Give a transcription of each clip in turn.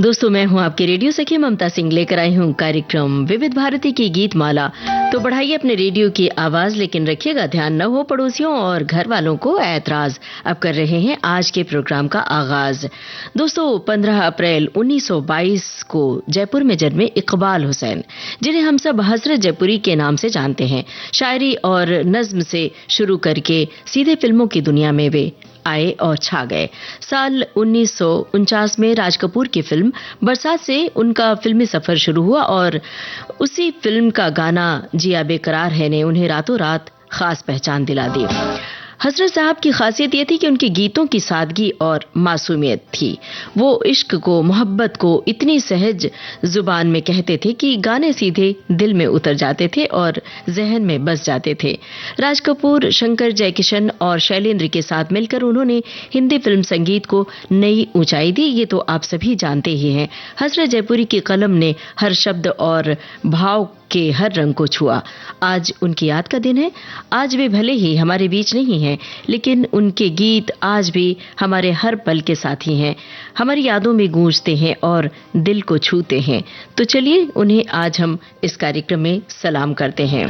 दोस्तों, मैं हूं आपके रेडियो सखी ममता सिंह, लेकर आई हूं कार्यक्रम विविध भारती की गीत माला। तो बढ़ाइए अपने रेडियो की आवाज, लेकिन रखिएगा ध्यान न हो पड़ोसियों और घर वालों को ऐतराज। अब कर रहे हैं आज के प्रोग्राम का आगाज। दोस्तों, 15 अप्रैल 1922 को जयपुर में जन्मे इकबाल हुसैन, जिन्हें हम सब हजरत जयपुरी के नाम से जानते हैं, शायरी और नज्म से शुरू करके सीधे फिल्मों की दुनिया में वे आए और छा गए। साल 1949 में राज कपूर की फिल्म बरसात से उनका फिल्मी सफर शुरू हुआ और उसी फिल्म का गाना जिया बेकरार है ने उन्हें रातों रात खास पहचान दिला दी। हजरत साहब की खासियत यह थी कि उनके गीतों की सादगी और मासूमियत थी। वो इश्क को, मोहब्बत को इतनी सहज जुबान में कहते थे कि गाने सीधे दिल में उतर जाते थे और जहन में बस जाते थे। राज कपूर, शंकर जयकिशन और शैलेंद्र के साथ मिलकर उन्होंने हिंदी फिल्म संगीत को नई ऊंचाई दी, ये तो आप सभी जानते ही हैं। हजरत जयपुरी की कलम ने हर शब्द और भाव के हर रंग को छुआ। आज उनकी याद का दिन है। आज वे भले ही हमारे बीच नहीं हैं, लेकिन उनके गीत आज भी हमारे हर पल के साथी हैं, हमारी यादों में गूंजते हैं और दिल को छूते हैं। तो चलिए उन्हें आज हम इस कार्यक्रम में सलाम करते हैं।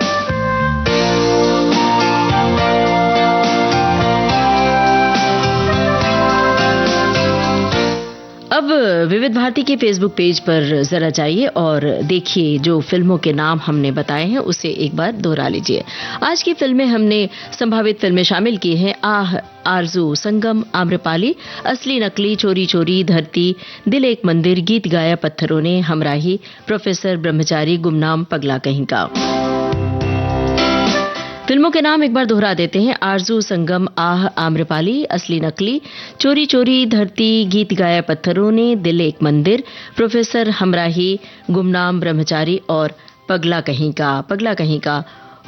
अब विविध भारती के फेसबुक पेज पर जरा जाइए और देखिए, जो फिल्मों के नाम हमने बताए हैं उसे एक बार दोहरा लीजिए। आज की फिल्में हमने संभावित फिल्में शामिल की हैं: आह, आरजू, संगम, आम्रपाली, असली नकली, चोरी चोरी, धरती, दिल एक मंदिर, गीत गाया पत्थरों ने, हमराही, प्रोफेसर, ब्रह्मचारी, गुमनाम, पगला कहीं का। फिल्मों के नाम एक बार दोहरा देते हैं: आरजू, संगम, आह, आम्रपाली, असली नकली, चोरी चोरी, धरती, गीत गाया पत्थरों ने, दिल एक मंदिर, प्रोफेसर, हमराही, गुमनाम, ब्रह्मचारी और पगला कहीं का। पगला कहीं का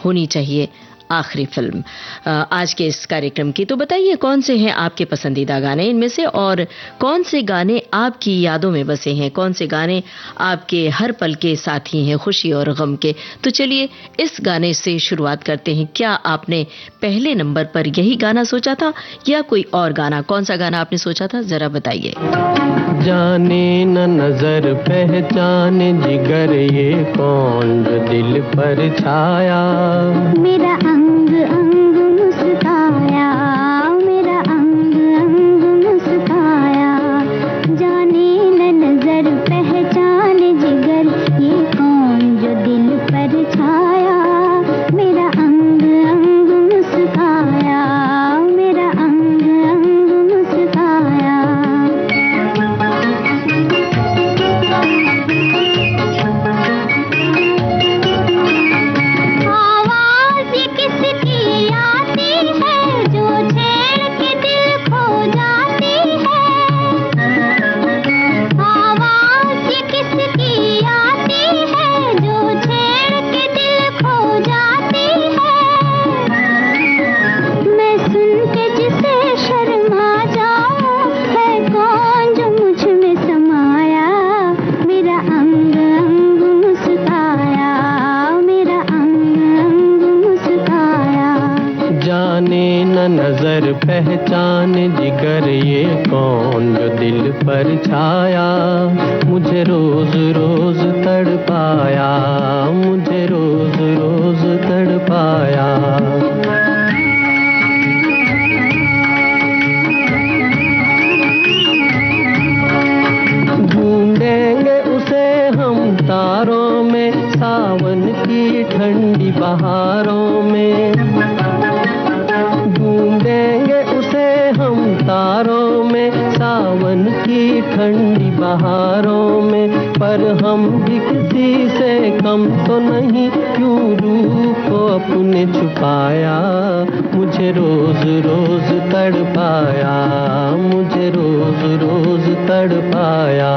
होनी चाहिए आखिरी फिल्म आज के इस कार्यक्रम की। तो बताइए, कौन से हैं आपके पसंदीदा गाने इनमें से, और कौन से गाने आपकी यादों में बसे हैं, कौन से गाने आपके हर पल के साथी हैं, खुशी और गम के। तो चलिए इस गाने से शुरुआत करते हैं। क्या आपने पहले नंबर पर यही गाना सोचा था या कोई और गाना? कौन सा गाना आपने सोचा था, जरा बताइए। जाने न नजर पहचाने जिगर, ये कौन जो दिल पर छाया, मेरा अंग अंग मुस्काया, मेरा अंग अंग मुस्काया। जाने न नजर पहचाने जिगर, ये कौन जो दिल पर छाया, मेरा अंग अंग मुस्काया, मेरा अंग अंग मुस्काया। नजर पहचान जिगर, ये कौन जो दिल पर छाया, मुझे रोज रोज तड़पाया, मुझे रोज रोज तड़पाया। ढूंढेंगे उसे हम तारों में, सावन की ठंडी बहारों में, ढूंढेंगे उसे हम तारों में, सावन की ठंडी बहारों में। पर हम भी किसी से कम तो नहीं, क्यों रूप को अपने छुपाया, मुझे रोज रोज तड़पाया, मुझे रोज रोज तड़पाया।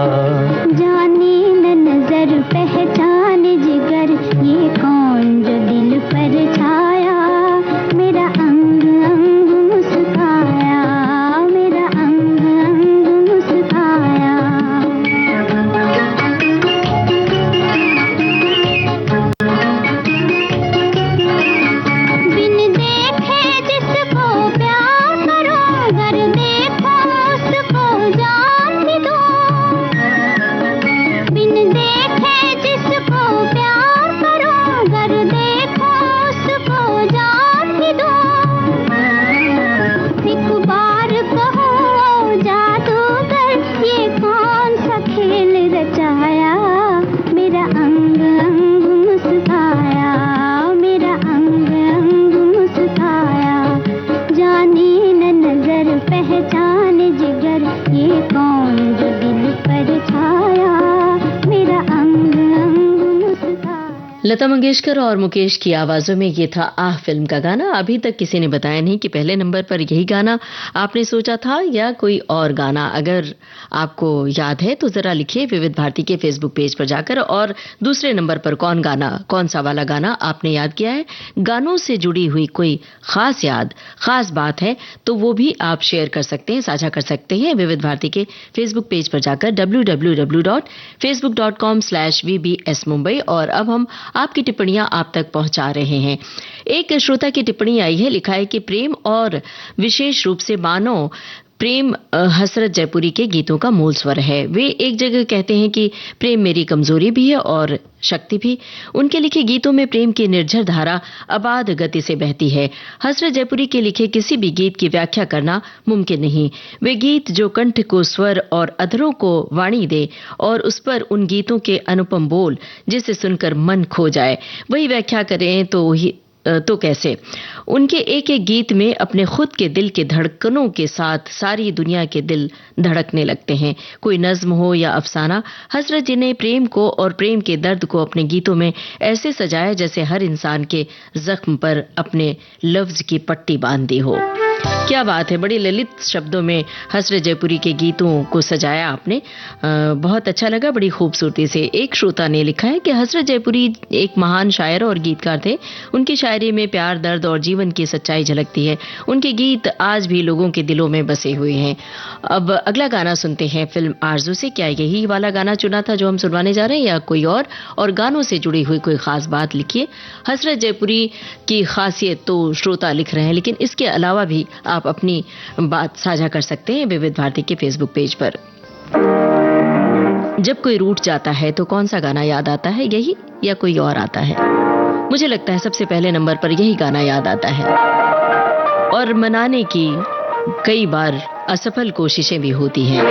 जाने न नजर पहचान जिगर, ये कौन जो दिल पर छाया, मेरा अंग अंग मुस्काया, मेरा अंग अंग मुस्काया। बिन देखे जिसको प्यार करो, अगर देखो उसको जान भी दो। लता मंगेशकर और मुकेश की आवाजों में ये था आह फिल्म का गाना। अभी तक किसी ने बताया नहीं कि पहले नंबर पर यही गाना आपने सोचा था या कोई और गाना। अगर आपको याद है तो जरा लिखिए विविध भारती के फेसबुक पेज पर जाकर, और दूसरे नंबर पर कौन सा वाला गाना आपने याद किया है। गानों से जुड़ी हुई कोई खास याद, खास बात है तो वो भी आप शेयर कर सकते हैं, साझा कर सकते हैं विविध भारती के फेसबुक पेज पर जाकर www.facebook.com/vbs mumbai। और अब हम आपकी टिप्पणियां आप तक पहुंचा रहे हैं। एक श्रोता की टिप्पणी आई है, लिखा है कि प्रेम और विशेष रूप से मानो प्रेम हसरत जयपुरी के गीतों का मूल स्वर है। वे एक जगह कहते हैं कि प्रेम मेरी कमजोरी भी है और शक्ति भी। उनके लिखे गीतों में प्रेम की निर्झर धारा अबाध गति से बहती है। हसरत जयपुरी के लिखे किसी भी गीत की व्याख्या करना मुमकिन नहीं। वे गीत जो कंठ को स्वर और अधरों को वाणी दे और उस पर उन गीतों के अनुपम बोल जिसे सुनकर मन खो जाए, वही व्याख्या करें तो कैसे। उनके एक एक गीत में अपने खुद के दिल के धड़कनों के साथ सारी दुनिया के दिल धड़कने लगते हैं। कोई नज्म हो या अफसाना, हसरत जी ने प्रेम को और प्रेम के दर्द को अपने गीतों में ऐसे सजाया जैसे हर इंसान के जख्म पर अपने लफ्ज की पट्टी बांध दी हो। क्या बात है, बड़ी ललित शब्दों में हसरत जयपुरी के गीतों को सजाया आपने। बहुत अच्छा लगा, बड़ी खूबसूरती से। एक श्रोता ने लिखा है कि हसरत जयपुरी एक महान शायर और गीतकार थे। उनकी शायरी में प्यार, दर्द और जीवन की सच्चाई झलकती है। उनके गीत आज भी लोगों के दिलों में बसे हुए हैं। अब अगला गाना सुनते हैं फिल्म आरज़ू से। क्या यही वाला गाना चुना था जो हम सुनवाने जा रहे हैं या कोई और गानों से जुड़ी हुई कोई खास बात लिखिए। हसरत जयपुरी की खासियत तो श्रोता लिख रहे हैं, लेकिन इसके अलावा भी आप अपनी बात साझा कर सकते हैं विविध भारती के फेसबुक पेज पर। जब कोई रूठ जाता है तो कौन सा गाना याद आता है, यही या कोई और आता है? मुझे लगता है सबसे पहले नंबर पर यही गाना याद आता है। और मनाने की कई बार असफल कोशिशें भी होती हैं।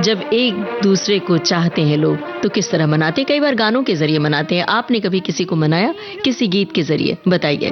जब एक दूसरे को चाहते हैं लोग तो किस तरह मनाते हैं? कई बार गानों के जरिए मनाते हैं। आपने कभी किसी को मनाया किसी गीत के जरिए? बताइए।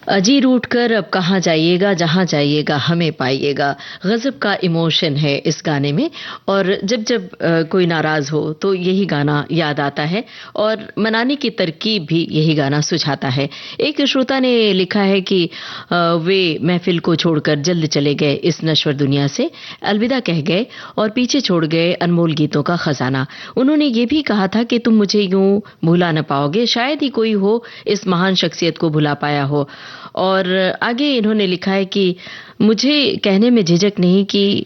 अजी रूठ कर अब कहाँ जाइएगा, जहाँ जाइएगा हमें पाइएगा। गजब का इमोशन है इस गाने में। और जब जब कोई नाराज हो तो यही गाना याद आता है और मनाने की तरकीब भी यही गाना सुझाता है। एक श्रोता ने लिखा है कि वे महफिल को छोड़कर जल्द चले गए इस नश्वर दुनिया से, अलविदा कह गए और पीछे छोड़ गए अनमोल गीतों का खजाना। उन्होंने ये भी कहा था कि तुम मुझे यूं भुला न पाओगे, शायद ही कोई हो इस महान शख्सियत को भुला पाया हो। और आगे इन्होंने लिखा है कि मुझे कहने में झिझक नहीं कि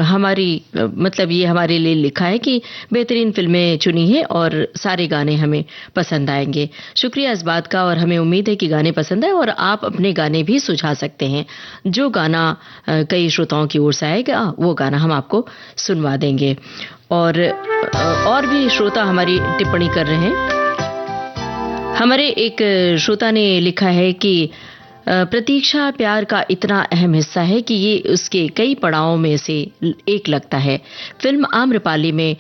हमारी मतलब ये हमारे लिए लिखा है कि बेहतरीन फिल्में चुनी है और सारे गाने हमें पसंद आएंगे। शुक्रिया इस बात का और हमें उम्मीद है कि गाने पसंद आए और आप अपने गाने भी सुझा सकते हैं। जो गाना कई श्रोताओं की ओर से आएगा वो गाना हम आपको सुनवा देंगे। और भी श्रोता हमारी टिप्पणी कर रहे हैं। हमारे एक श्रोता ने लिखा है कि प्रतीक्षा प्यार का इतना अहम हिस्सा है कि ये उसके कई पड़ावों में से एक लगता है। फिल्म आम्रपाली में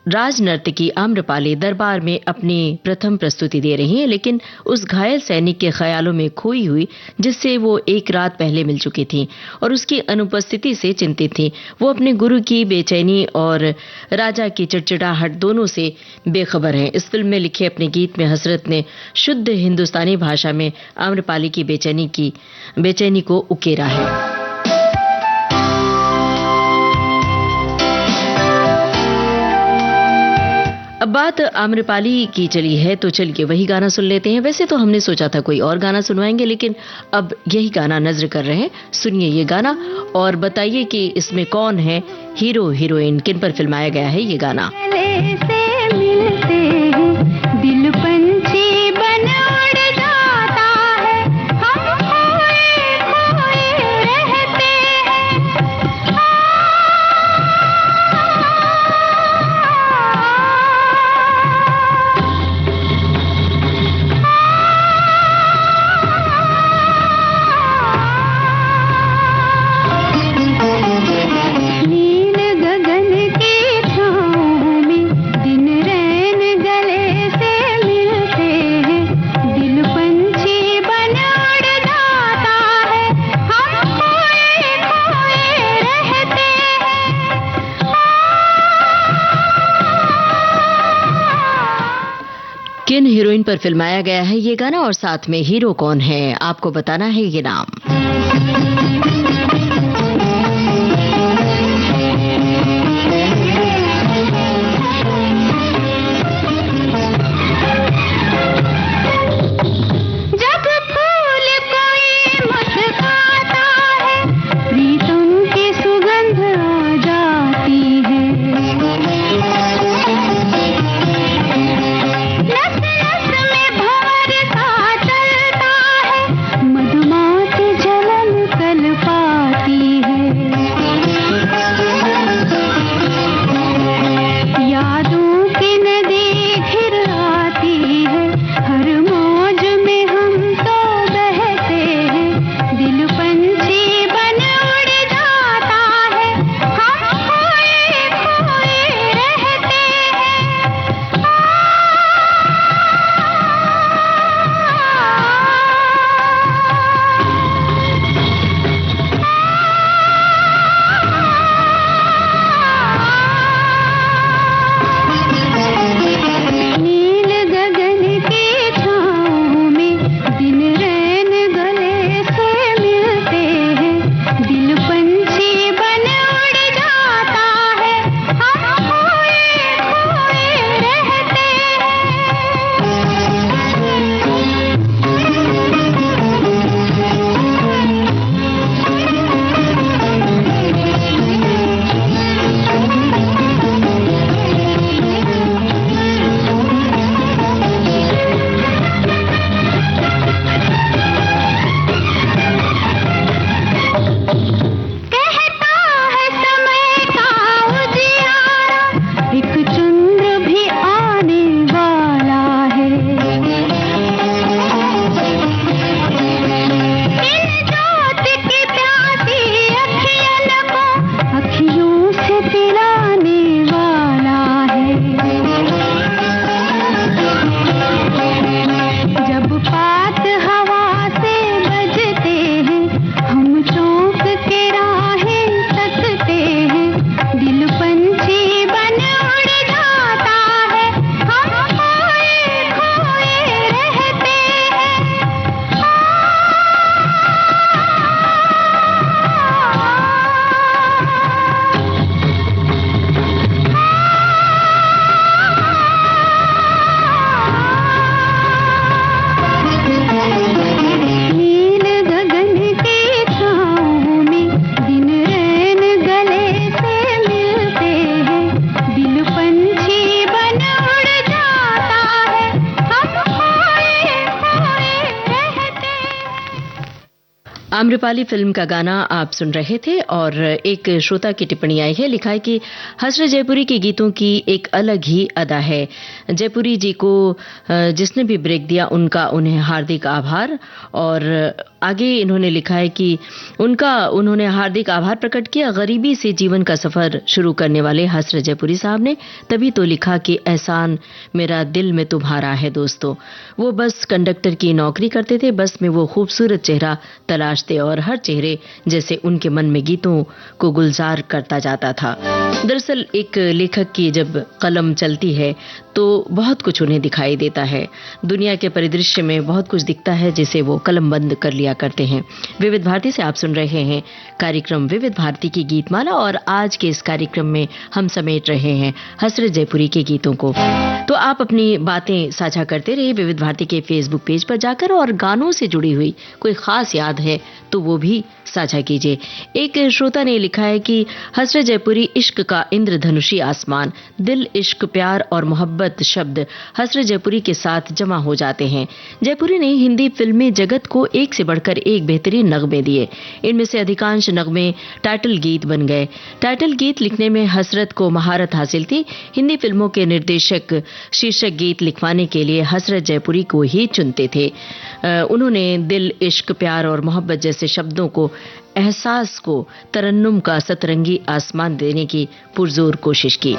राज नर्तकी आम्रपाली दरबार में अपनी प्रथम प्रस्तुति दे रही हैं, लेकिन उस घायल सैनिक के ख्यालों में खोई हुई जिससे वो एक रात पहले मिल चुकी थी और उसकी अनुपस्थिति से चिंतित थी। वो अपने गुरु की बेचैनी और राजा की चिड़चिड़ाहट दोनों से बेखबर हैं। इस फिल्म में लिखे अपने गीत में हसरत ने शुद्ध हिंदुस्तानी भाषा में आम्रपाली की बेचैनी को उकेरा है। अब बात आम्रपाली की चली है तो चलिए वही गाना सुन लेते हैं। वैसे तो हमने सोचा था कोई और गाना सुनवाएंगे, लेकिन अब यही गाना नजर कर रहे हैं। सुनिए ये गाना और बताइए कि इसमें कौन है हीरो हीरोइन, किन पर फिल्माया गया है ये गाना। दिल पंछी बन उड़ जाता है, हम खोए खोए रहते किन हीरोइन पर फिल्माया गया है ये गाना और साथ में हीरो कौन है, आपको बताना है ये नाम। आम्रपाली फिल्म का गाना आप सुन रहे थे और एक श्रोता की टिप्पणी आई है। लिखा है कि हसरत जयपुरी के गीतों की एक अलग ही अदा है। जयपुरी जी को जिसने भी ब्रेक दिया उन्हें हार्दिक आभार। और आगे इन्होंने लिखा है कि उन्होंने हार्दिक आभार प्रकट किया गरीबी से जीवन का सफर शुरू करने वाले हसरत जयपुरी साहब ने। तभी तो लिखा कि एहसान मेरा दिल में तुम्हारा है दोस्तों। वो बस कंडक्टर की नौकरी करते थे, बस में वो खूबसूरत चेहरा तलाशते और हर चेहरे जैसे उनके मन में गीतों को गुलजार करता जाता था। दरअसल एक लेखक की जब कलम चलती है तो बहुत कुछ उन्हें दिखाई देता है। दुनिया के परिदृश्य में बहुत कुछ दिखता है जिसे वो कलम बंद कर लिया करते हैं। विविध भारती से आप सुन रहे हैं कार्यक्रम विविध भारती की गीतमाला और आज के इस कार्यक्रम में हम समेट रहे हैं हसरत जयपुरी के गीतों को। तो आप अपनी बातें साझा करते रहिए विविध भारती के फेसबुक पेज पर जाकर और गानों से जुड़ी हुई कोई खास याद है तो वो भी साझा कीजिए। एक श्रोता ने लिखा है कि हसरत जयपुरी इश्क का इंद्रधनुषी आसमान, दिल इश्क प्यार और मोहब्बत शब्द हसरत जयपुरी के साथ जमा हो जाते हैं। जयपुरी ने हिंदी फिल्मी जगत को एक से बढ़कर एक बेहतरीन नगमे दिए। इनमें से अधिकांश नगमे टाइटल गीत बन गए। टाइटल गीत लिखने में हसरत को महारत हासिल थी। हिंदी फिल्मों के निर्देशक शीर्षक गीत लिखवाने के लिए हसरत जयपुरी को ही चुनते थे। उन्होंने दिल इश्क प्यार और मोहब्बत जैसे शब्दों को एहसास को तरन्नुम का सतरंगी आसमान देने की पुरजोर कोशिश की।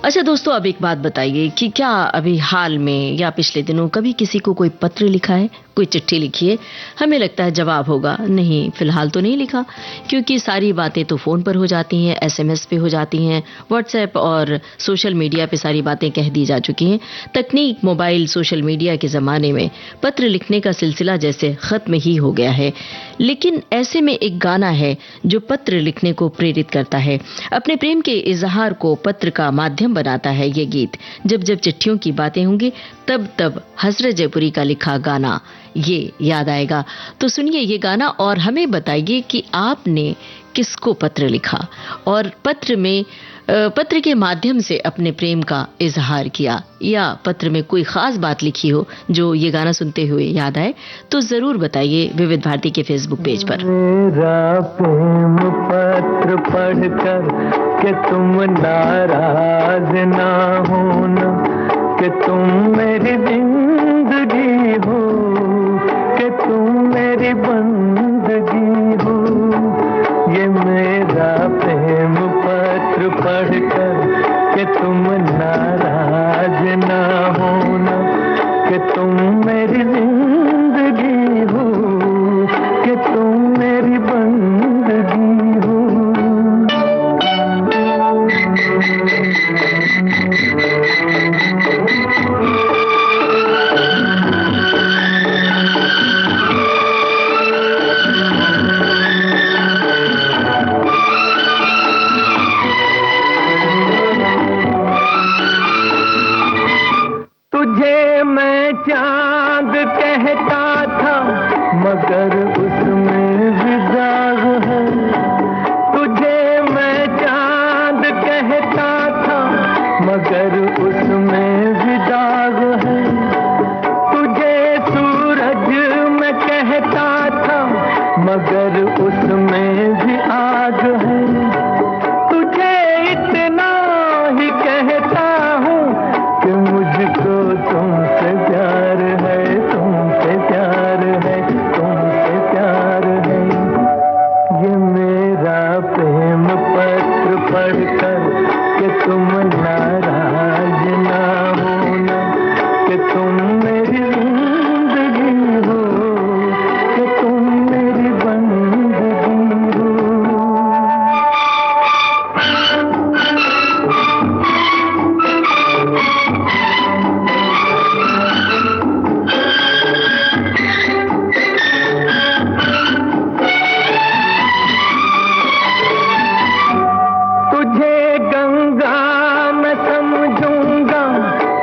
अच्छा दोस्तों, अब एक बात बताइए कि क्या अभी हाल में या पिछले दिनों कभी किसी को कोई पत्र लिखा है, कोई चिट्ठी लिखी है? हमें लगता है जवाब होगा नहीं, फिलहाल तो नहीं लिखा, क्योंकि सारी बातें तो फोन पर हो जाती हैं, एसएमएस पे हो जाती हैं, व्हाट्सएप और सोशल मीडिया पे सारी बातें कह दी जा चुकी हैं। तकनीक, मोबाइल, सोशल मीडिया के जमाने में पत्र लिखने का सिलसिला जैसे खत्म ही हो गया है। लेकिन ऐसे में एक गाना है जो पत्र लिखने को प्रेरित करता है। अपने प्रेम के इजहार को पत्र का माध्यम बनाता है ये गीत। जब जब चिट्ठियों की बातें होंगी तब तब हसरत जयपुरी का लिखा गाना ये याद आएगा। तो सुनिए ये गाना और हमें बताइए कि आपने किसको पत्र लिखा और पत्र के माध्यम से अपने प्रेम का इजहार किया, या पत्र में कोई खास बात लिखी हो जो ये गाना सुनते हुए याद आए, तो जरूर बताइए विविध भारती के फेसबुक पेज पर। मेरा प्रेम पत्र पढ़कर कि तुम नाराज ना होना, कि तुम मेरी जिंदगी हो, कि तुम मेरी बंदगी हो। ये मेरा प्रेम पत्र पढ़कर कि तुम नाराज ना होना, कि तुम मेरी जिंदगी हो, कि तुम मेरी बंदगी हो। तुझे मैं चांद कहता था मगर उसमें भी दाग है। तुझे मैं चांद कहता था मगर उसमें भी दाग है। तुझे सूरज मैं कहता था मगर उसमें भी आग है। तुझे इतना ही कहता हूँ कि मुझको तुमसे प्यार है, तुमसे प्यार है, तुमसे प्यार है। ये मेरा प्रेम पत्र पढ़कर कि तुम नाराज ना होना, कि तुम मेरी जिंदगी हो, कि तुम मेरी बंदगी हो। तुझे गंगा मैं समझूंगा,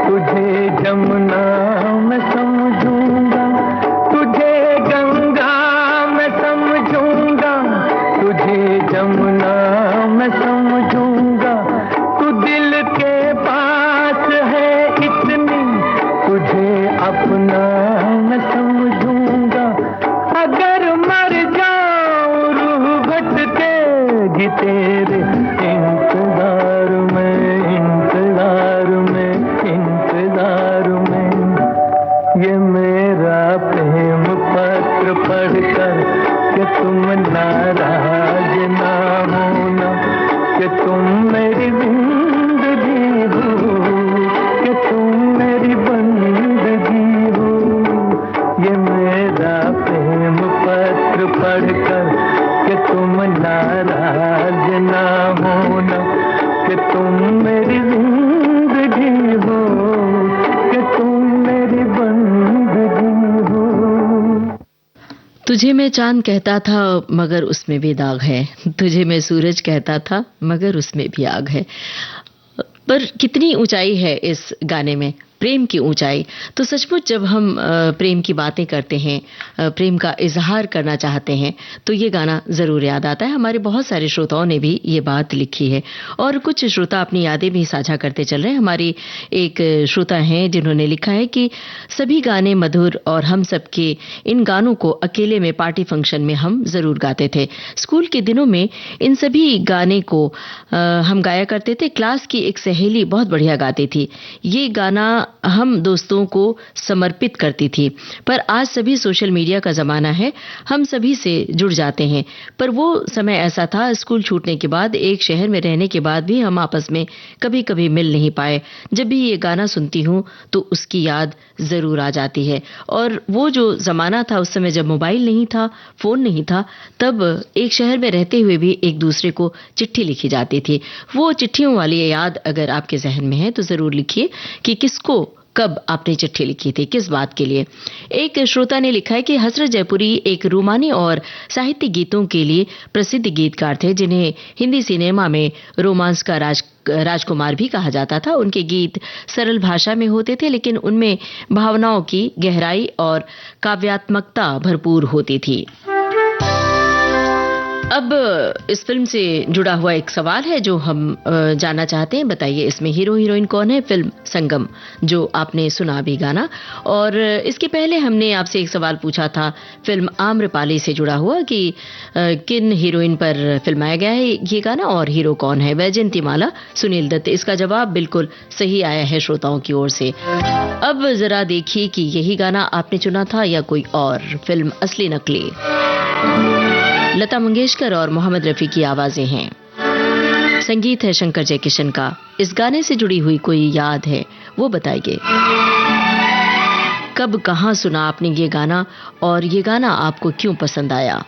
तुझे जमुना ये मेरा प्रेम पत्र पढ़कर कि तुम नाराज ना होना, कि तुम मेरी जिंदगी हो, कि तुम मेरी बंदगी हो। ये मेरा प्रेम पत्र पढ़कर कि तुम नाराज ना होना, कि तुम मेरी जिंदगी हो, कि तुम मेरी बंदगी हो। तुझे मैं चांद कहता था मगर उसमें भी दाग है, तुझे मैं सूरज कहता था मगर उसमें भी आग है। पर कितनी ऊंचाई है इस गाने में, प्रेम की ऊंचाई। तो सचमुच जब हम प्रेम की बातें करते हैं, प्रेम का इजहार करना चाहते हैं, तो ये गाना ज़रूर याद आता है। हमारे बहुत सारे श्रोताओं ने भी ये बात लिखी है और कुछ श्रोता अपनी यादें भी साझा करते चल रहे हैं। हमारी एक श्रोता हैं जिन्होंने लिखा है कि सभी गाने मधुर और हम सबके इन गानों को अकेले में पार्टी फंक्शन में हम ज़रूर गाते थे। स्कूल के दिनों में इन सभी गाने को हम गाया करते थे। क्लास की एक सहेली बहुत बढ़िया गाती थी, ये गाना हम दोस्तों को समर्पित करती थी। पर आज सभी सोशल मीडिया का ज़माना है, हम सभी से जुड़ जाते हैं। पर वो समय ऐसा था, स्कूल छूटने के बाद एक शहर में रहने के बाद भी हम आपस में कभी कभी मिल नहीं पाए। जब भी ये गाना सुनती हूँ तो उसकी याद ज़रूर आ जाती है। और वो जो ज़माना था, उस समय जब मोबाइल नहीं था, फ़ोन नहीं था, तब एक शहर में रहते हुए भी एक दूसरे को चिट्ठी लिखी जाती थी। वो चिट्ठियों वाली याद अगर आपके जहन में है तो ज़रूर लिखिए कि किसको कब आपने चिट्ठी लिखी थी, किस बात के लिए। एक श्रोता ने लिखा है कि हसरत जयपुरी एक रूमानी और साहित्यिक गीतों के लिए प्रसिद्ध गीतकार थे, जिन्हें हिंदी सिनेमा में रोमांस का राजकुमार भी कहा जाता था। उनके गीत सरल भाषा में होते थे, लेकिन उनमें भावनाओं की गहराई और काव्यात्मकता भरपूर होती थी। अब इस फिल्म से जुड़ा हुआ एक सवाल है जो हम जानना चाहते हैं। बताइए, इसमें हीरो हीरोइन कौन है? फिल्म संगम, जो आपने सुना भी गाना। और इसके पहले हमने आपसे एक सवाल पूछा था फिल्म आम्रपाली से जुड़ा हुआ कि किन हीरोइन पर फिल्माया गया है ये गाना और हीरो कौन है? वैजयंतीमाला, सुनील दत्त। इसका जवाब बिल्कुल सही आया है श्रोताओं की ओर से। अब जरा देखिए कि यही गाना आपने चुना था या कोई और। फिल्म असली नकली, लता मंगेशकर और मोहम्मद रफी की आवाजें हैं, संगीत है शंकर जयकिशन का। इस गाने से जुड़ी हुई कोई याद है वो बताइए। कब कहां सुना आपने ये गाना और ये गाना आपको क्यों पसंद आया?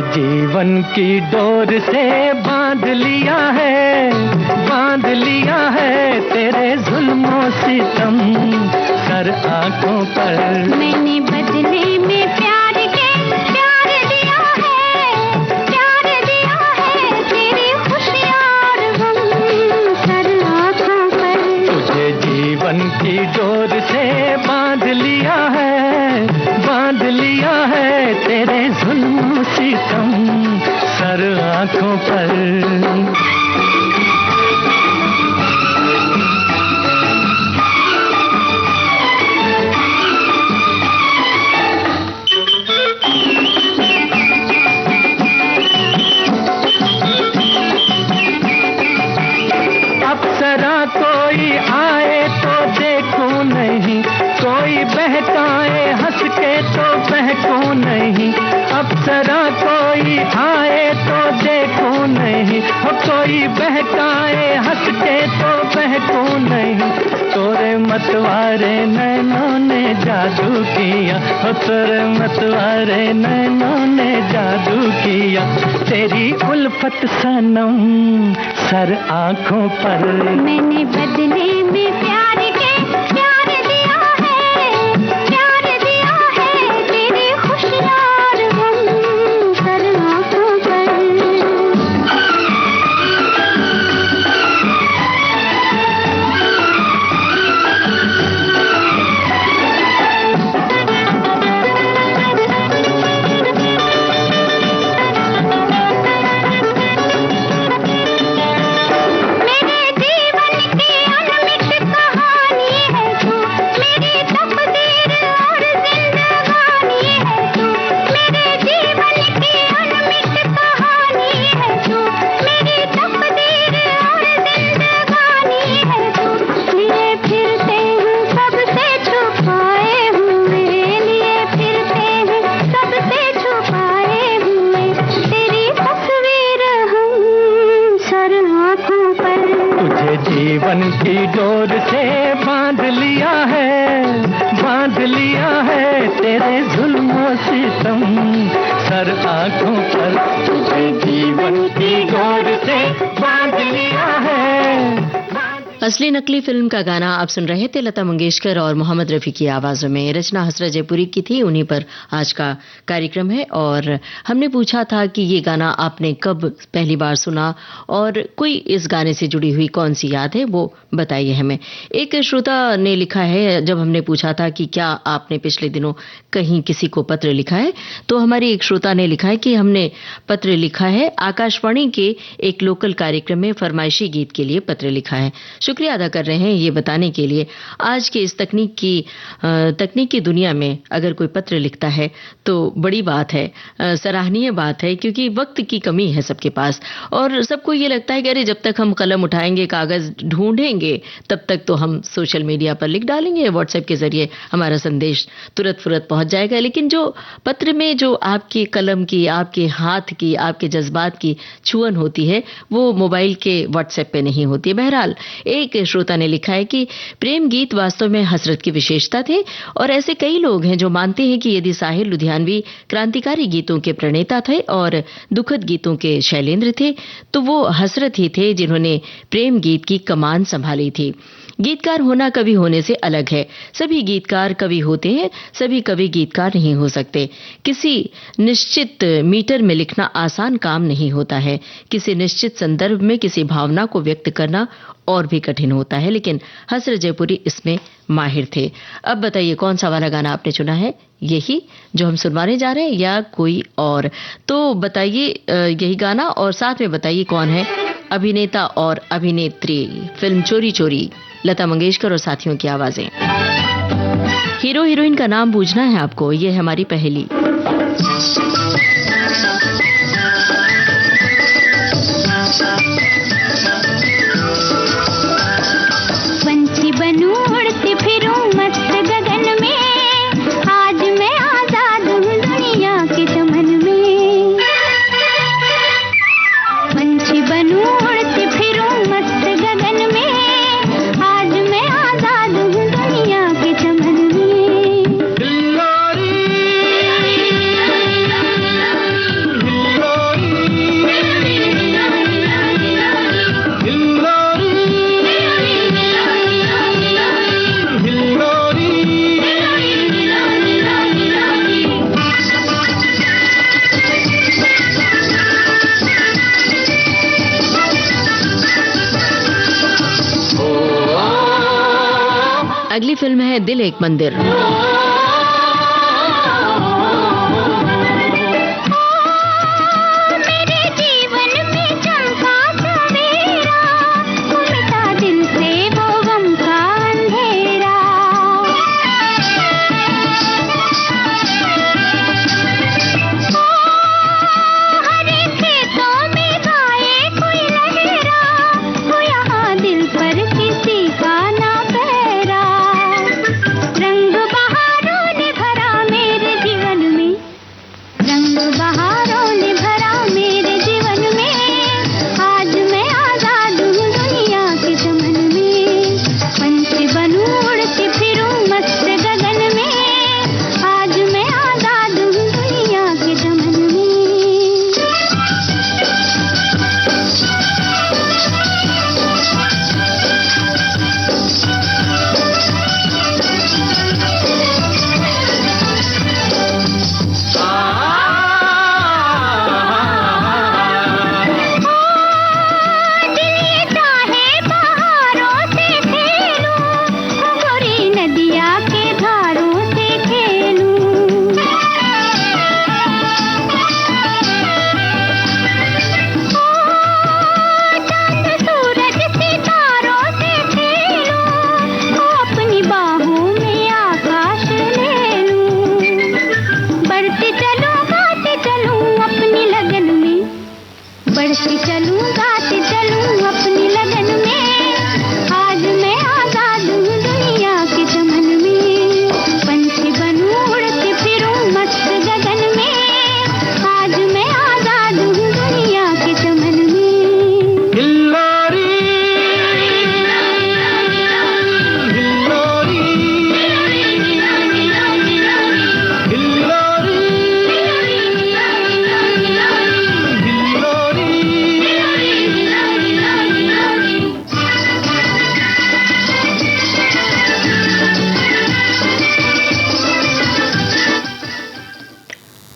जीवन की डोर से बांध लिया है तेरे जुल्मों सितम सर आंखों पर। मैंने बदले में प्यार दिया है तेरी खुशियां और गम सर आंखों पर। तुझे जीवन की डोर से बांध लिया है तेरे जुल्मों सितम सर आंखों पर। अप्सरा कोई आए तो देखूं नहीं, कोई बहकाए हंस के तो बहकूं नहीं। अप्सरा कोई आए तो देखूं नहीं, हो कोई बहकाए हंस के तो बहकूं नहीं। तोरे मतवारे नैनों ने जादू किया, हो तोरे मतवारे नैनों ने जादू किया। तेरी उल्फत सनम सर आंखों पर। मैंने बदले में प्यार दिया है तेरी खुशियां और गम सर आंखों पर। मेरे जीवन की अनमित कहानी है तेरे जुल्मों सितम सर आंखों पर तुझे जीवन की डोर से बांध लिया है। असली नकली फिल्म का गाना आप सुन रहे थे लता मंगेशकर और मोहम्मद रफ़ी की आवाज़ों में। रचना हसरत जयपुरी की थी, उन्हीं पर आज का कार्यक्रम है। और हमने पूछा था कि ये गाना आपने कब पहली बार सुना और कोई इस गाने से जुड़ी हुई कौन सी याद है वो बताइए हमें। एक श्रोता ने लिखा है, जब हमने पूछा था कि क्या आपने पिछले दिनों कहीं किसी को पत्र लिखा है, तो हमारी एक श्रोता ने लिखा है कि हमने पत्र लिखा है, आकाशवाणी के एक लोकल कार्यक्रम में फरमाइशी गीत के लिए पत्र लिखा है। शुक्रिया अदा कर रहे हैं ये बताने के लिए। आज के इस तकनीक की दुनिया में अगर कोई पत्र लिखता है तो बड़ी बात है, सराहनीय बात है, क्योंकि वक्त की कमी है सबके पास और सबको ये लगता है कि अरे जब तक हम कलम उठाएंगे, कागज ढूंढेंगे, तब तक तो हम सोशल मीडिया पर लिख डालेंगे, व्हाट्सएप के जरिए हमारा संदेश तुरंत फुरत पहुंच जाएगा। लेकिन जो पत्र में जो आपके कलम की, आपके हाथ की, आपके जज्बात की छुअन होती है वो मोबाइल के व्हाट्सएप पे नहीं होती है। बहरहाल एक श्रोता ने लिखा है कि प्रेम गीत वास्तव में हसरत की विशेषता थे और ऐसे कई लोग हैं जो मानते हैं कि यदि साहिर लुधियानवी क्रांतिकारी गीतों के प्रणेता थे और दुखद गीतों के शैलेंद्र थे, तो वो हसरत ही थे जिन्होंने प्रेम गीत की कमान संभाली थी। गीतकार होना कवि होने से अलग है। सभी गीतकार कवि होते हैं, सभी कवि गीतकार नहीं हो सकते। किसी निश्चित मीटर में लिखना आसान काम नहीं होता है। किसी निश्चित संदर्भ में किसी भावना को व्यक्त करना और भी कठिन होता है, लेकिन हसरत जयपुरी इसमें माहिर थे। अब बताइए कौन सा वाला गाना आपने चुना है, यही जो हम सुनवाने जा रहे हैं या कोई और? तो बताइए यही गाना और साथ में बताइए कौन है अभिनेता और अभिनेत्री। फिल्म चोरी चोरी, लता मंगेशकर और साथियों की आवाजें। हीरो हीरोइन का नाम पूछना है आपको, ये है हमारी पहेली। पंछी बनूं उड़ती फिरूं मस्त गगन में, आज मैं आजाद हूँ दुनिया के चमन में। पंछी बनूं उड़ती फिरूं मस्त गगन में, आज मैं आजाद हूँ दुनिया के चमन में। अगली फिल्म है दिल एक मंदिर। मेरे जीवन में चमका सवेरा, उड़ता दिल से वो गम का अंधेरा। हरे खेतों में गाए कोई लहरा, वो यहाँ दिल पर किसी का ना पहरा। रंग बहार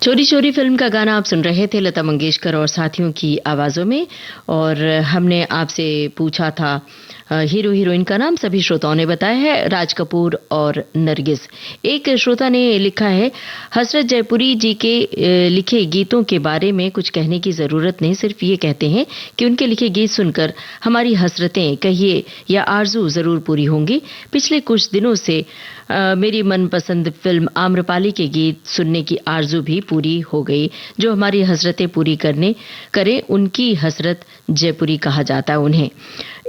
चोरी चोरी फिल्म का गाना आप सुन रहे थे लता मंगेशकर और साथियों की आवाज़ों में। और हमने आपसे पूछा था हीरो हीरोइन का नाम, सभी श्रोताओं ने बताया है राज कपूर और नरगिस। एक श्रोता ने लिखा है, हसरत जयपुरी जी के लिखे गीतों के बारे में कुछ कहने की ज़रूरत नहीं, सिर्फ ये कहते हैं कि उनके लिखे गीत सुनकर हमारी हसरतें कहिए या आरजू ज़रूर पूरी होंगी। पिछले कुछ दिनों से मेरी मनपसंद फिल्म आम्रपाली के गीत सुनने की आरजू भी पूरी हो गई। जो हमारी हसरतें पूरी करें उनकी हसरत जयपुरी कहा जाता है उन्हें।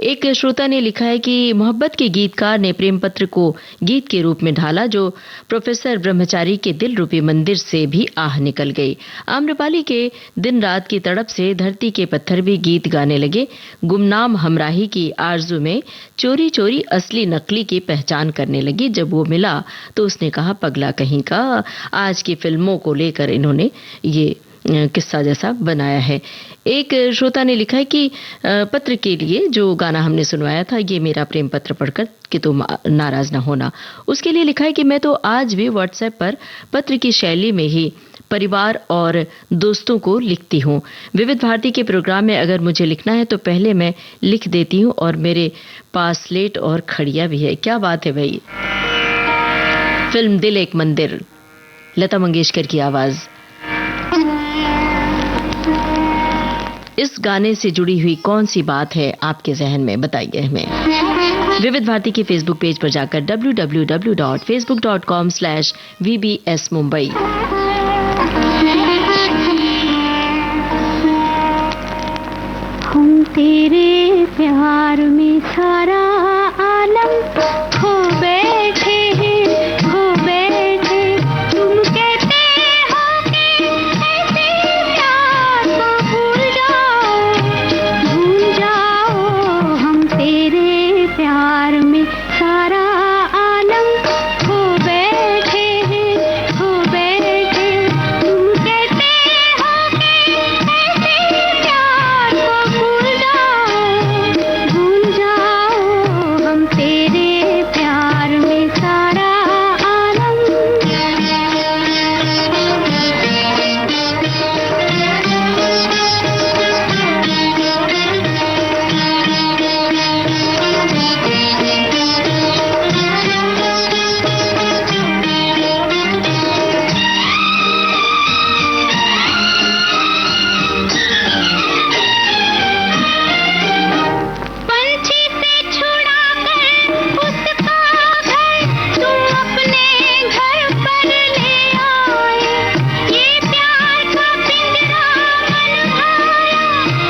एक श्रोता ने लिखा है कि मोहब्बत के गीतकार ने प्रेम पत्र को गीत के रूप में ढाला, जो प्रोफेसर ब्रह्मचारी के दिल रूपी मंदिर से भी आह निकल गई। आम्रपाली के दिन रात की तड़प से धरती के पत्थर भी गीत गाने लगे। गुमनाम हमराही की आरजू में चोरी चोरी असली नकली की पहचान करने लगी। जब वो मिला तो उसने कहा पगला कहीं का। आज की फिल्मों को लेकर इन्होंने ये किस्सा जैसा बनाया है। एक श्रोता ने लिखा है कि पत्र के लिए जो गाना हमने सुनवाया था, ये मेरा प्रेम पत्र पढ़कर कि तुम नाराज ना होना, उसके लिए लिखा है कि मैं तो आज भी व्हाट्सएप पर पत्र की शैली में ही परिवार और दोस्तों को लिखती हूँ। विविध भारती के प्रोग्राम में अगर मुझे लिखना है तो पहले मैं लिख देती हूँ और मेरे पास स्लेट और खड़िया भी है। क्या बात है भाई। फिल्म दिल एक मंदिर, लता मंगेशकर की आवाज। इस गाने से जुड़ी हुई कौन सी बात है आपके जहन में, बताइए हमें। विविध भारती के फेसबुक पेज पर जाकर www.facebook.com/vbs Mumbai। हम तेरे प्यार में सारा आलम खो बैठे हैं, खो बैठे। तुम कहते हो कि ऐसे प्यार को भूल जाओ। हम तेरे प्यार में सारा आलम खो बैठे हैं, खो बैठे। तुम कहते हो कि ऐसे प्यार को भूल जाओ। हम तेरे प्यार में सारा आलम। पंछी से छुड़ा कर उसका घर तुम अपने घर पर ले आए। ये प्यार का पिंजरा मन भाया,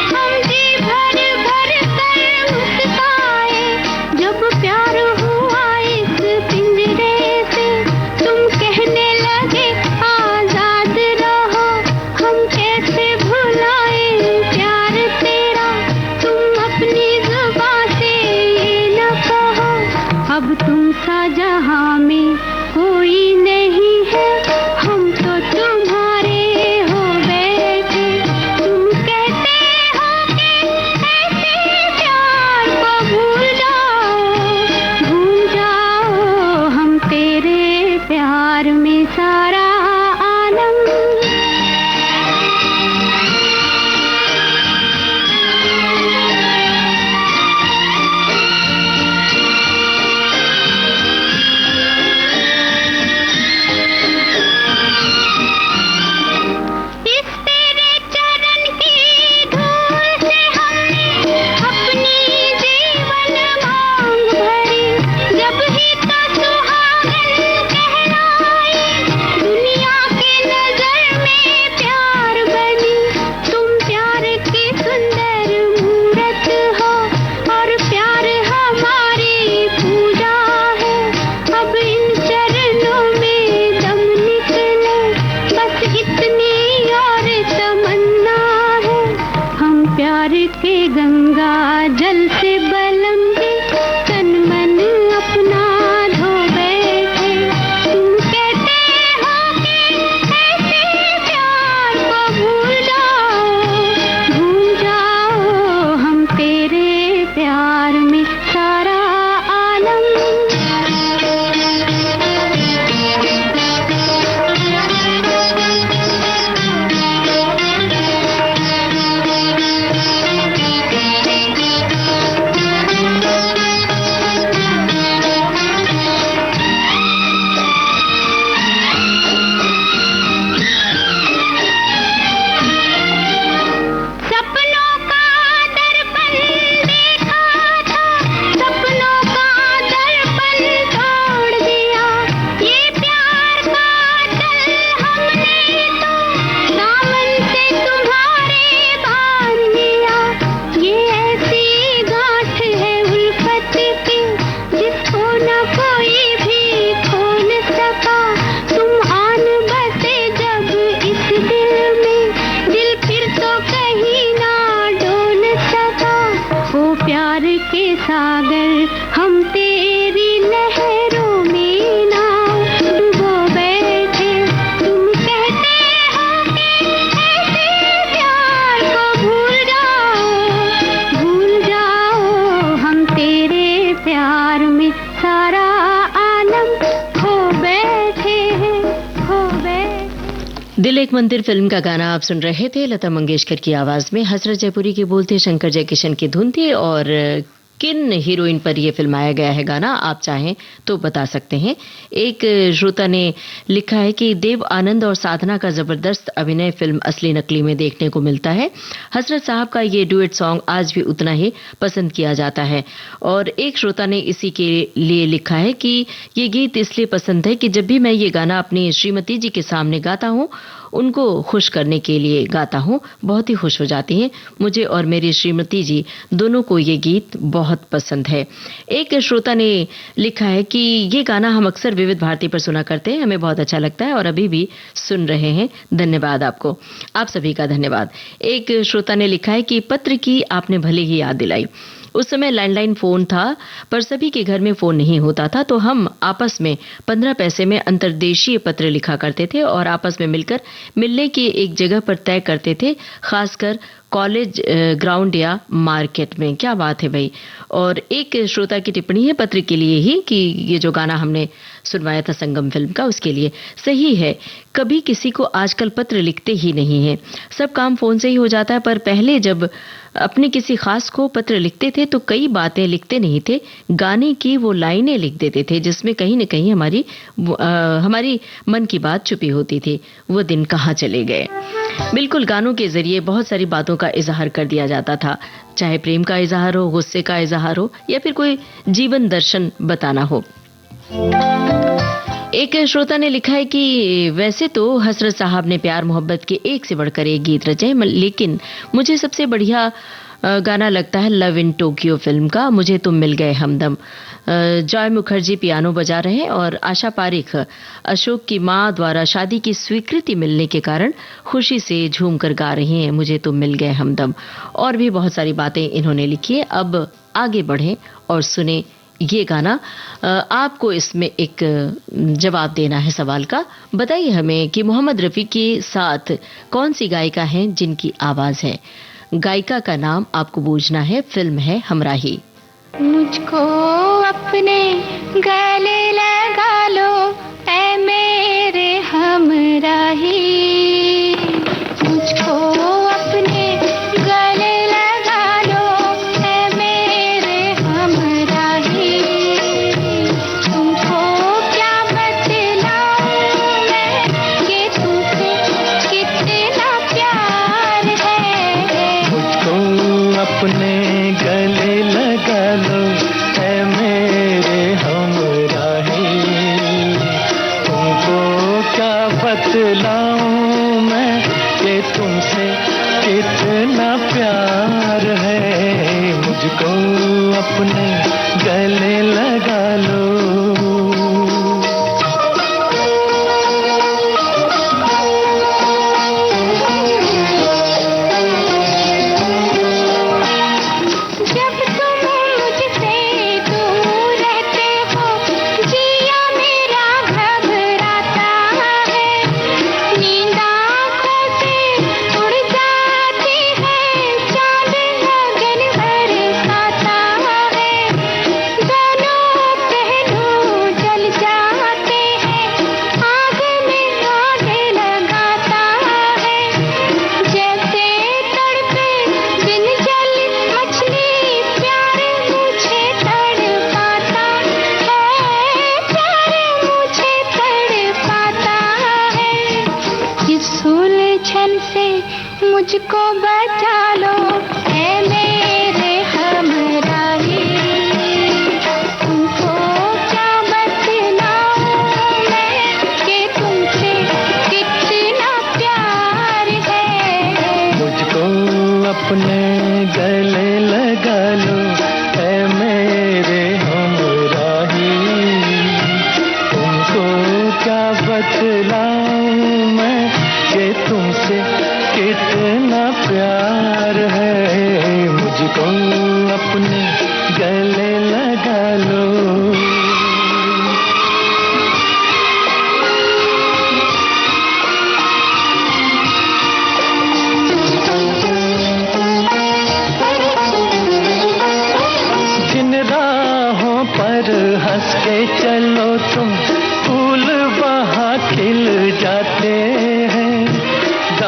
हम जी भर भर कर मुस्काए। जब प्यार हुआ इस पिंजरे से तुम कहने लगे आजाद रहो। हम कैसे भुलाए प्यार तेरा, तुम अपनी जुबां से ये न कहो। अब तुम सा जहां में कोई नहीं है, हम तो तुम्हारे हो बैठे। तुम कहते हो कि ऐसे प्यार को भूल जाओ। हम तेरे प्यार में सारा आलम। इस तेरे चरण की धूल से हमने अपनी जीवन मांग भरी। जब ही तो सुहागन कहलाई दुनिया के नजर दिल एक मंदिर फिल्म का गाना आप सुन रहे थे। लता मंगेशकर की आवाज में हसरत जयपुरी के बोल थे, शंकर जयकिशन की धुन थी। और किन हीरोइन पर यह फिल्माया गया है गाना आप चाहें तो बता सकते हैं। एक श्रोता ने लिखा है कि देव आनंद और साधना का जबरदस्त अभिनय फिल्म असली नकली में देखने को मिलता है। हसरत साहब का ये डुएट सॉन्ग आज भी उतना ही पसंद किया जाता है। और एक श्रोता ने इसी के लिए लिखा है कि ये गीत इसलिए पसंद है कि जब भी मैं ये गाना अपनी श्रीमती जी के सामने गाता हूँ, उनको खुश करने के लिए गाता हूँ, बहुत ही खुश हो जाती हैं। मुझे और मेरी श्रीमती जी दोनों को ये गीत बहुत पसंद है। एक श्रोता ने लिखा है कि ये गाना हम अक्सर विविध भारती पर सुना करते हैं, हमें बहुत अच्छा लगता है और अभी भी सुन रहे हैं। धन्यवाद आपको, आप सभी का धन्यवाद। एक श्रोता ने लिखा है कि पत्र की आपने भले ही याद दिलाई। उस समय लैंडलाइन फोन था पर सभी के घर में फोन नहीं होता था, तो हम आपस में 15 पैसे में अंतर्देशीय पत्र लिखा करते थे और आपस में मिलकर मिलने की एक जगह पर तय करते थे, खासकर कॉलेज ग्राउंड या मार्केट में। क्या बात है भाई। और एक श्रोता की टिप्पणी है पत्र के लिए ही कि ये जो गाना हमने सुनवाया था संगम फिल्म का, उसके लिए सही है। कभी किसी को आजकल पत्र लिखते ही नहीं है, सब काम फोन से ही हो जाता है। पर पहले जब अपने किसी खास को पत्र लिखते थे तो कई बातें लिखते नहीं थे, गाने की वो लाइनें लिख देते थे जिसमें कहीं न कहीं हमारी मन की बात छुपी होती थी। वो दिन कहाँ चले गए। बिल्कुल, गानों के जरिए बहुत सारी बातों का इजहार कर दिया जाता था, चाहे प्रेम का इजहार हो, गुस्से का इजहार हो या फिर कोई जीवन दर्शन बताना हो। एक श्रोता ने लिखा है कि वैसे तो हसरत साहब ने प्यार मोहब्बत के एक से बढ़कर एक गीत रचे, लेकिन मुझे सबसे बढ़िया गाना लगता है लव इन टोक्यो फिल्म का, मुझे तुम मिल गए हमदम। जॉय मुखर्जी पियानो बजा रहे हैं और आशा पारिक अशोक की मां द्वारा शादी की स्वीकृति मिलने के कारण खुशी से झूम कर गा रही हैं मुझे तुम मिल गए हमदम। और भी बहुत सारी बातें इन्होंने लिखी है। अब आगे बढ़ें और सुने ये गाना। आपको इसमें एक जवाब देना है सवाल का। बताइए हमें कि मोहम्मद रफ़ी के साथ कौन सी गायिका हैं जिनकी आवाज है। गायिका का नाम आपको बूझना है। फिल्म है हमराही। मुझको अपने गले लगा लो ऐ मेरे हमराही, मुझको अपने गले लगा लो ऐ मेरे हमराही। तुमको क्या बतलाऊं मैं कि तुमसे कितना प्यार है। मुझको अपने गले लगा लो ऐ मेरे हमराही, तुमको क्या बतलाऊं मैं कि तुमसे कितना प्यार है। मुझको अपने गले लगा लो। मुझको बचा लो ऐ मेरे हमराही, तुमको क्या बतलाऊं मैं कि तुमसे कितना प्यार है। मुझको अपने गले लगा लो ऐ मेरे हमराही, तुमको क्या बतलाऊं मैं कि तुमसे कितना प्यार है। मुझको अपने गले लगा लो। जिन राहों पर हंस के चलो तुम, फूल वहाँ खिल जाते हैं।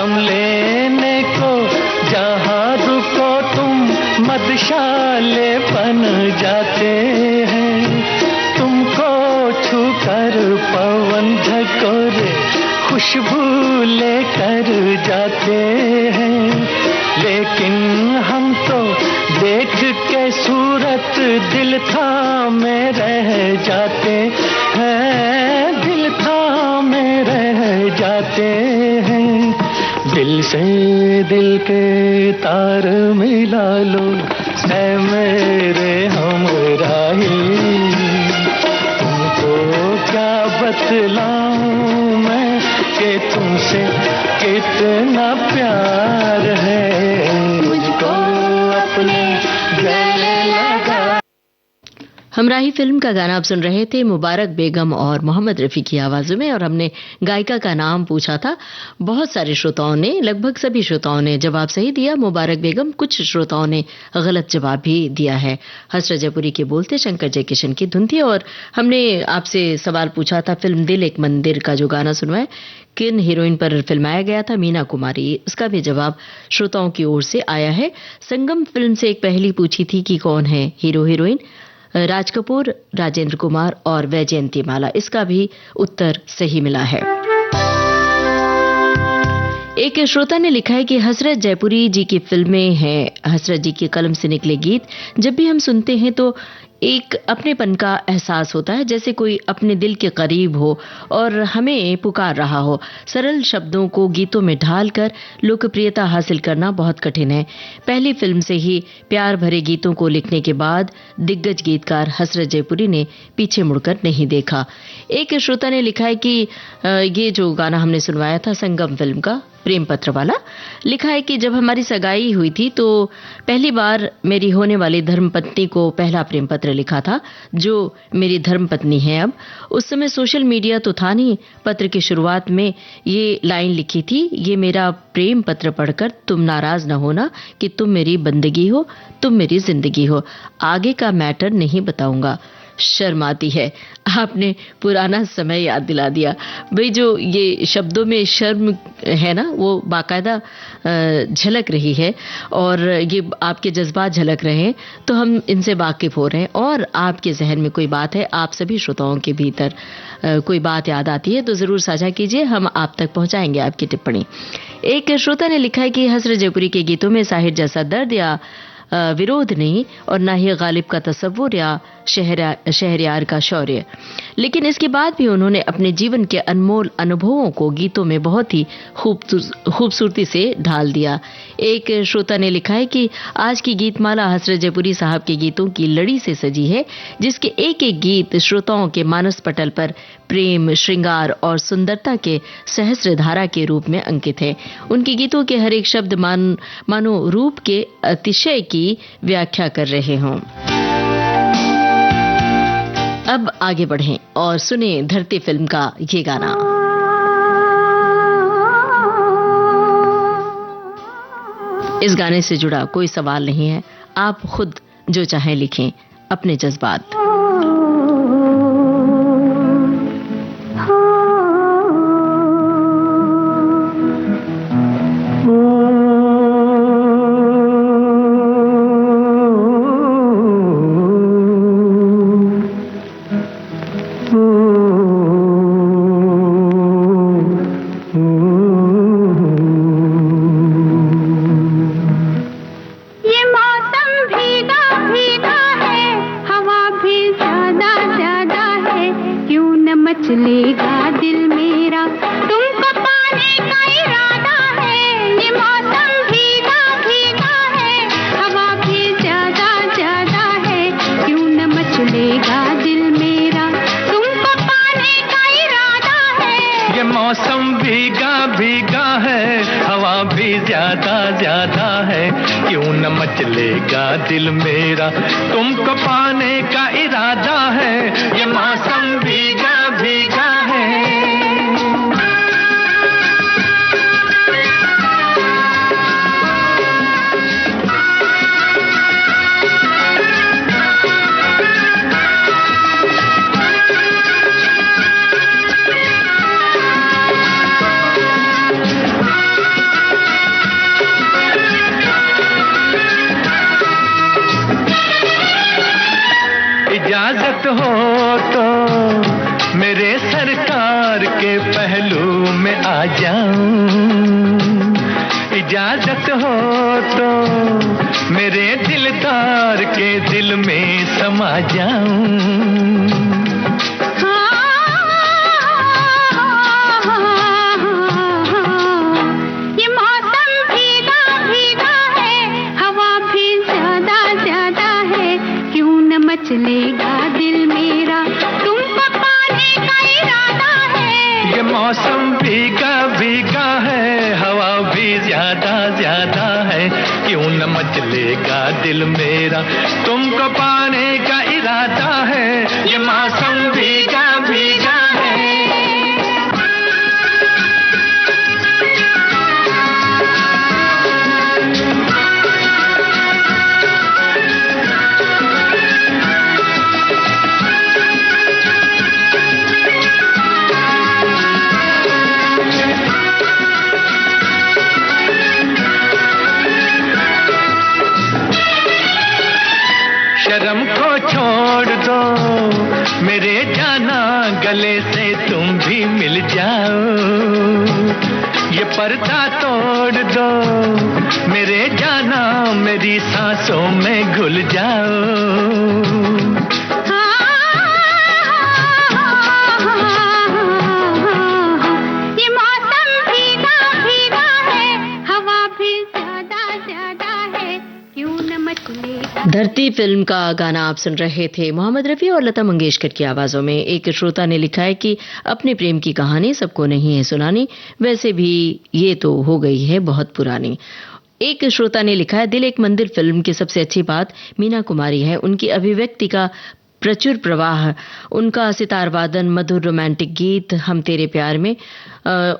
दम लेने को जहाँ रुको तुम मधुशाले बन जाते हैं। तुमको छूकर पवन झकोरे खुशबू लेकर जाते हैं। लेकिन हम तो देख के सूरत दिल थामे रह जाते हैं, दिल थामे रह जाते हैं। दिल से दिल के तार मिला लो ऐ मेरे हमराही, तुमको क्या बतलाऊं मैं कि तुमसे कितना प्यार है, मुझको अपने गले लगा। हमराही फिल्म का गाना आप सुन रहे थे मुबारक बेगम और मोहम्मद रफ़ी की आवाज़ों में, और हमने गायिका का नाम पूछा था। बहुत सारे श्रोताओं ने, लगभग सभी श्रोताओं ने जवाब सही दिया, मुबारक बेगम। कुछ श्रोताओं ने गलत जवाब भी दिया है। हसरत जयपुरी के बोलते शंकर जयकिशन की धुन थी। और हमने आपसे सवाल पूछा था, फिल्म दिल एक मंदिर का जो गाना सुनवाए किन हीरोइन पर फिल्माया गया था? मीना कुमारी। उसका भी जवाब श्रोताओं की ओर से आया है। संगम फिल्म से एक पहली पूछी थी कि कौन है हीरो हीरोइन? राज कपूर, राजेंद्र कुमार और वैजयंती माला। इसका भी उत्तर सही मिला है। एक श्रोता ने लिखा है कि हसरत जयपुरी जी की फिल्में हैं, हसरत जी की कलम से निकले गीत जब भी हम सुनते हैं तो एक अपनेपन का एहसास होता है, जैसे कोई अपने दिल के करीब हो और हमें पुकार रहा हो। सरल शब्दों को गीतों में ढालकर लोकप्रियता हासिल करना बहुत कठिन है। पहली फिल्म से ही प्यार भरे गीतों को लिखने के बाद दिग्गज गीतकार हसरत जयपुरी ने पीछे मुड़कर नहीं देखा। एक श्रोता ने लिखा है कि ये जो गाना हमने सुनवाया था संगम फिल्म का, प्रेम पत्र वाला, लिखा है कि जब हमारी सगाई हुई थी तो पहली बार मेरी होने वाली धर्मपत्नी को पहला प्रेम पत्र लिखा था, जो मेरी धर्मपत्नी है अब। उस समय सोशल मीडिया तो था नहीं। पत्र की शुरुआत में ये लाइन लिखी थी, ये मेरा प्रेम पत्र पढ़कर तुम नाराज न होना कि तुम मेरी बंदगी हो, तुम मेरी जिंदगी हो। आगे का मैटर नहीं बताऊंगा। शर्म आती है। आपने पुराना समय याद दिला दिया। भाई जो ये शब्दों में शर्म है ना, वो बाकायदा झलक रही है और ये आपके जज्बात झलक रहे हैं, तो हम इनसे वाकिफ हो रहे हैं। और आपके जहन में कोई बात है, आप सभी श्रोताओं के भीतर कोई बात याद आती है तो जरूर साझा कीजिए, हम आप तक पहुंचाएंगे आपकी टिप्पणी। एक श्रोता ने लिखा है कि हसरत जयपुरी के गीतों में साहिर जैसा दर्द या विरोध नहीं और ना ही गालिब का तसव्वुर या शहरयार का शौर्य, लेकिन इसके बाद भी उन्होंने अपने जीवन के अनमोल अनुभवों को गीतों में बहुत ही खूबसूरती से ढाल दिया। एक श्रोता ने लिखा है कि आज की गीतमाला हसरत जयपुरी साहब के गीतों की लड़ी से सजी है, जिसके एक एक गीत श्रोताओं के मानस पटल पर प्रेम, श्रृंगार और सुंदरता के सहस्र धारा के रूप में अंकित है। उनके गीतों के हर एक शब्द मानो रूप के अतिशय की व्याख्या कर रहे हों। अब आगे बढ़ें और सुने धरती फिल्म का ये गाना। इस गाने से जुड़ा कोई सवाल नहीं है, आप खुद जो चाहें लिखें अपने जज्बात। दिल मेरा तुमको पाने का इरादा है, ये मौसम भीगा भीगा है। आ जाऊं, इजाजत हो तो मेरे दिलदार के दिल में समा जाऊं। ये मौसम भीगा भीगा है, हवा भी ज्यादा ज्यादा है, क्यों न मचलेगा दिल मेरा, तुमको पाने का इरादा है। ये मौसम भीगा भीगा है, हवा भी ज्यादा ज्यादा है, क्यों न मचलेगा दिल मेरा, तुमको पाने का इरादा है। ये मौसम भीगा भीगा है। शर्म को छोड़ दो मेरे जाना, गले से तुम भी मिल जाओ, ये पर्दा तोड़ दो मेरे जाना, मेरी सांसों में घुल जाओ। ये मौसम भीगा भीगा है, हवा भी ज्यादा ज्यादा है, क्यों न मचलेगा। धरती फिल्म का गाना आप सुन रहे थे मोहम्मद रफी और लता मंगेशकर की आवाजों में। एक श्रोता ने लिखा है कि अपने प्रेम की कहानी सबको नहीं है सुनानी, वैसे भी ये तो हो गई है बहुत पुरानी। एक श्रोता ने लिखा है, दिल एक मंदिर फिल्म की सबसे अच्छी बात मीना कुमारी है, उनकी अभिव्यक्ति का प्रचुर प्रवाह, उनका सितार वादन, मधुर रोमांटिक गीत, हम तेरे प्यार में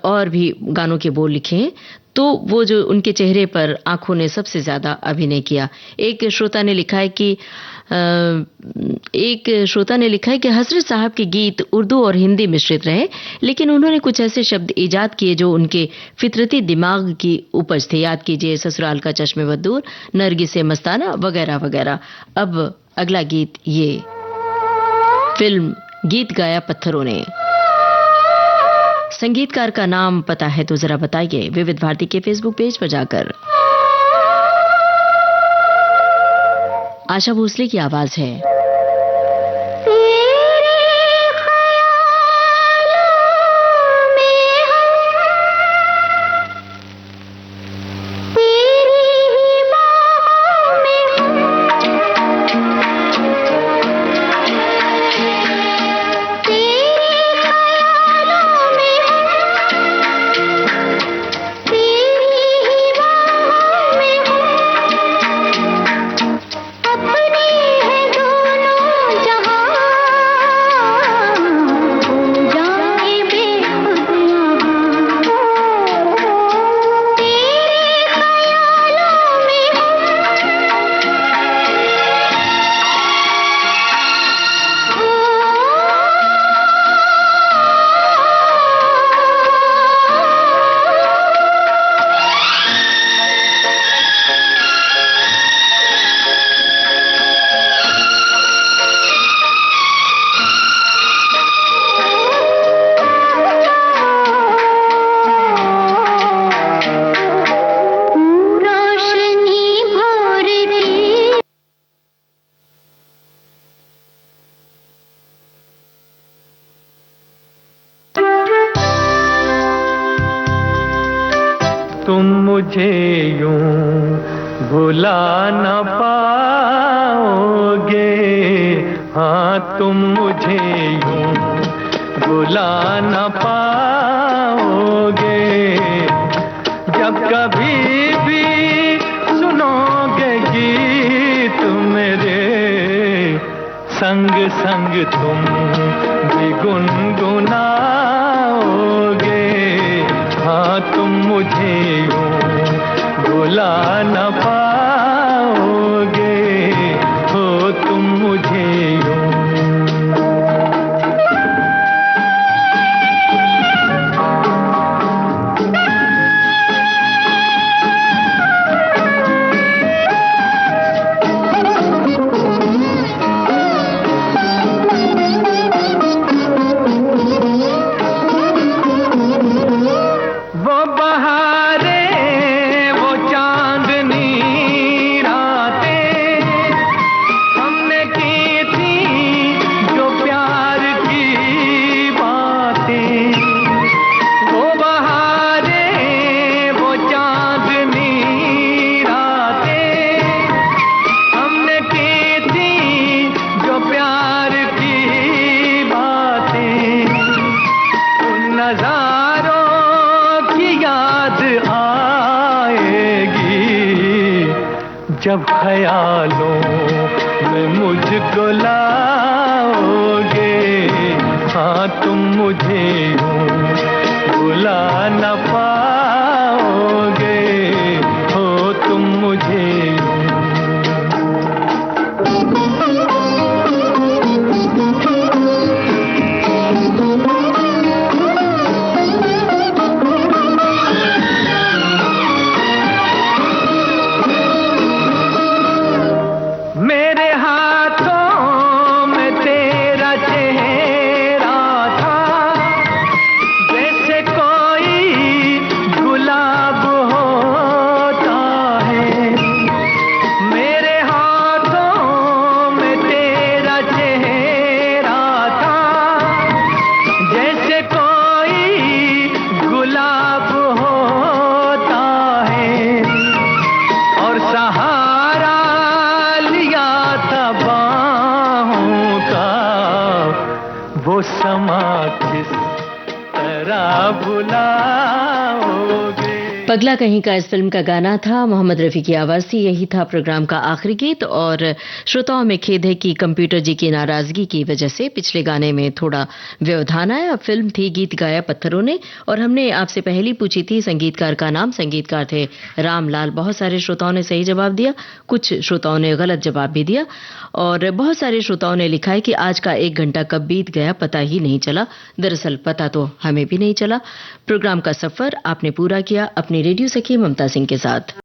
और भी गानों के बोल लिखे हैं, तो वो जो उनके चेहरे पर आंखों ने सबसे ज्यादा अभिनय किया। एक श्रोता ने लिखा है कि हजरत साहब के गीत उर्दू और हिंदी मिश्रित रहे, लेकिन उन्होंने कुछ ऐसे शब्द इजाद किए जो उनके फितरती दिमाग की उपज थे। याद कीजिए ससुराल का चश्मे बदूर, नरगिसे मस्ताना वगैरह वगैरह। अब अगला गीत, ये फिल्म गीत गाया पत्थरों ने, संगीतकार का नाम पता है तो जरा बताइए विविध भारती के फेसबुक पेज पर जाकर। आशा भोसले की आवाज है। तुम मुझे यूं भुला न पाओगे, हाँ तुम मुझे यूं भुला न पाओगे, जब कभी भी सुनोगे गीत मेरे, संग संग तुम भी गुनगुनाओगे, हाँ तुम मुझे यूं भुला न पाओगे, हो तुम मुझे यूं। जब ख्यालों में मुझको लाओगे, हाँ तुम मुझे यूं भुला न पाओगे, हो तुम मुझे वो समा किस तरह भुलाओगे। पगला कहीं का इस फिल्म का गाना था, मोहम्मद रफ़ी की आवाज़ थी। यही था प्रोग्राम का आखिरी गीत और श्रोताओं में खेद है कि कंप्यूटर जी की नाराज़गी की वजह से पिछले गाने में थोड़ा व्यवधान आया। फिल्म थी गीत गाया पत्थरों ने और हमने आपसे पहली पूछी थी संगीतकार का नाम। संगीतकार थे रामलाल। बहुत सारे श्रोताओं ने सही जवाब दिया, कुछ श्रोताओं ने गलत जवाब भी दिया और बहुत सारे श्रोताओं ने लिखा है कि आज का 1 घंटा कब बीत गया पता ही नहीं चला। दरअसल पता तो हमें भी नहीं चला। प्रोग्राम का सफर आपने पूरा किया अपनी रेडियो सखी ममता सिंह के साथ।